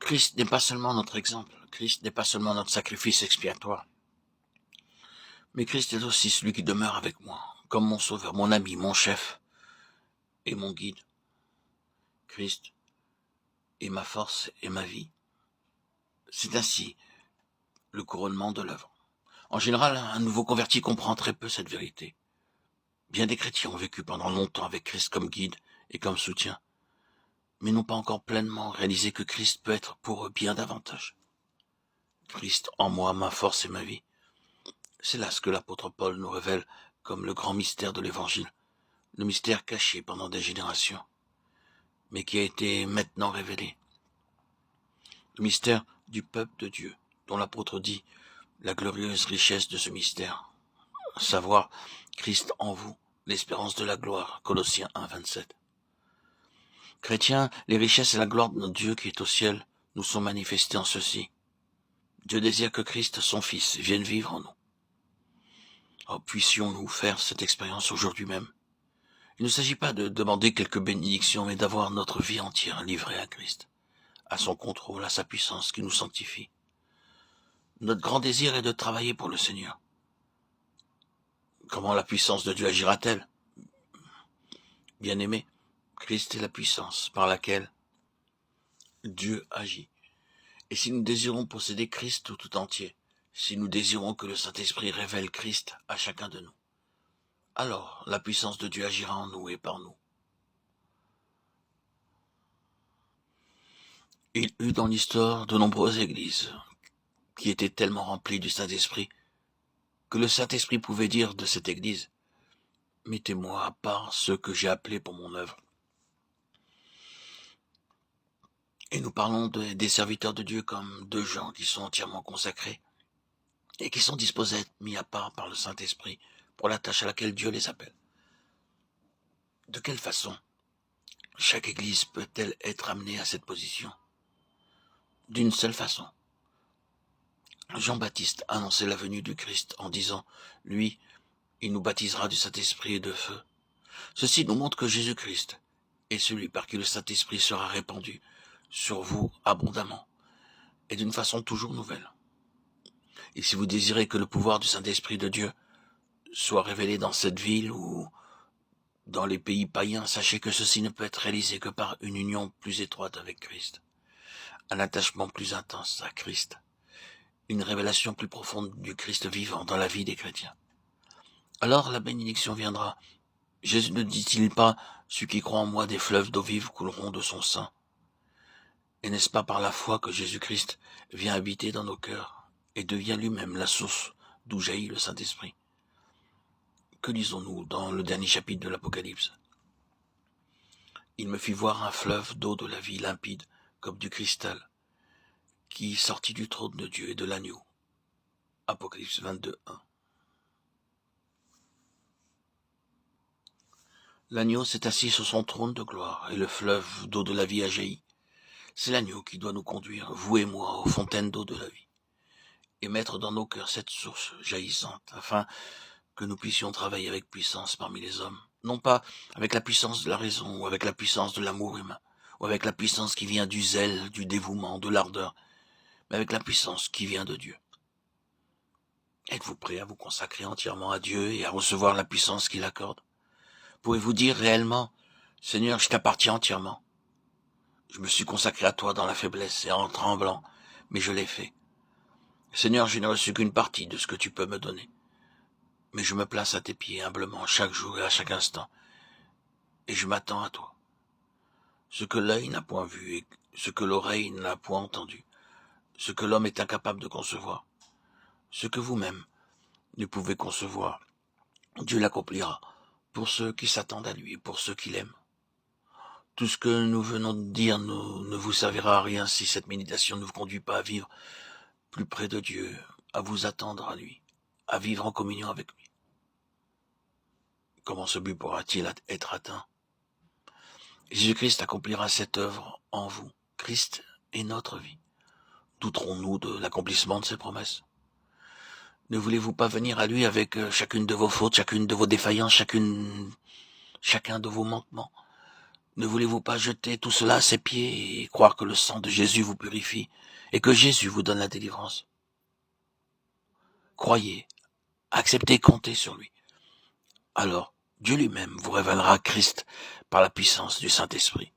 Christ n'est pas seulement notre exemple, Christ n'est pas seulement notre sacrifice expiatoire, mais Christ est aussi celui qui demeure avec moi, comme mon sauveur, mon ami, mon chef et mon guide. Christ est ma force et ma vie. C'est ainsi le couronnement de l'œuvre. En général, un nouveau converti comprend très peu cette vérité. Bien des chrétiens ont vécu pendant longtemps avec Christ comme guide et comme soutien, mais n'ont pas encore pleinement réalisé que Christ peut être pour eux bien davantage. Christ en moi, ma force et ma vie. C'est là ce que l'apôtre Paul nous révèle comme le grand mystère de l'Évangile, le mystère caché pendant des générations, mais qui a été maintenant révélé. Le mystère du peuple de Dieu, dont l'apôtre dit la glorieuse richesse de ce mystère, savoir Christ en vous, l'espérance de la gloire, Colossiens 1, 27. Chrétiens, les richesses et la gloire de notre Dieu qui est au ciel nous sont manifestées en ceci. Dieu désire que Christ, son Fils, vienne vivre en nous. Oh, puissions-nous faire cette expérience aujourd'hui même. Il ne s'agit pas de demander quelques bénédictions, mais d'avoir notre vie entière livrée à Christ, à son contrôle, à sa puissance qui nous sanctifie. Notre grand désir est de travailler pour le Seigneur. Comment la puissance de Dieu agira-t-elle? Bien-aimé, Christ est la puissance par laquelle Dieu agit. Et si nous désirons posséder Christ tout entier, si nous désirons que le Saint-Esprit révèle Christ à chacun de nous, alors la puissance de Dieu agira en nous et par nous. Il y eut dans l'histoire de nombreuses églises qui étaient tellement remplies du Saint-Esprit que le Saint-Esprit pouvait dire de cette église, « Mettez-moi à part ceux que j'ai appelés pour mon œuvre. » Et nous parlons des serviteurs de Dieu comme de gens qui sont entièrement consacrés et qui sont disposés à être mis à part par le Saint-Esprit pour la tâche à laquelle Dieu les appelle. De quelle façon chaque église peut-elle être amenée à cette position? D'une seule façon. Jean-Baptiste annonçait la venue du Christ en disant, lui, il nous baptisera du Saint-Esprit et de feu. Ceci nous montre que Jésus-Christ est celui par qui le Saint-Esprit sera répandu sur vous abondamment et d'une façon toujours nouvelle. Et si vous désirez que le pouvoir du Saint-Esprit de Dieu soit révélé dans cette ville ou dans les pays païens, sachez que ceci ne peut être réalisé que par une union plus étroite avec Christ, un attachement plus intense à Christ, une révélation plus profonde du Christ vivant dans la vie des chrétiens. Alors la bénédiction viendra. Jésus ne dit-il pas, ceux qui croient en moi, des fleuves d'eau vive couleront de son sein? Et n'est-ce pas par la foi que Jésus-Christ vient habiter dans nos cœurs et devient lui-même la source d'où jaillit le Saint-Esprit? Que lisons-nous dans le dernier chapitre de l'Apocalypse? Il me fit voir un fleuve d'eau de la vie limpide, comme du cristal, qui sortit du trône de Dieu et de l'agneau. Apocalypse 22, 1. L'agneau s'est assis sur son trône de gloire, et le fleuve d'eau de la vie a jailli. C'est l'agneau qui doit nous conduire, vous et moi, aux fontaines d'eau de la vie, et mettre dans nos cœurs cette source jaillissante, afin que nous puissions travailler avec puissance parmi les hommes, non pas avec la puissance de la raison, ou avec la puissance de l'amour humain, ou avec la puissance qui vient du zèle, du dévouement, de l'ardeur, mais avec la puissance qui vient de Dieu. Êtes-vous prêt à vous consacrer entièrement à Dieu et à recevoir la puissance qu'il accorde? Pouvez-vous dire réellement, Seigneur, je t'appartiens entièrement. Je me suis consacré à toi dans la faiblesse et en tremblant, mais je l'ai fait. Seigneur, je n'ai reçu qu'une partie de ce que tu peux me donner, mais je me place à tes pieds humblement chaque jour et à chaque instant, et je m'attends à toi. Ce que l'œil n'a point vu et ce que l'oreille n'a point entendu, ce que l'homme est incapable de concevoir, ce que vous-même ne pouvez concevoir, Dieu l'accomplira pour ceux qui s'attendent à lui et pour ceux qui l'aiment. Tout ce que nous venons de dire ne vous servira à rien si cette méditation ne vous conduit pas à vivre plus près de Dieu, à vous attendre à lui, à vivre en communion avec lui. Comment ce but pourra-t-il être atteint? Jésus-Christ accomplira cette œuvre en vous. Christ est notre vie. Douterons-nous de l'accomplissement de ses promesses? Ne voulez-vous pas venir à lui avec chacune de vos fautes, chacune de vos défaillances, chacun de vos manquements? Ne voulez-vous pas jeter tout cela à ses pieds et croire que le sang de Jésus vous purifie et que Jésus vous donne la délivrance? Croyez, acceptez, comptez sur lui. Alors, Dieu lui-même vous révélera Christ par la puissance du Saint-Esprit.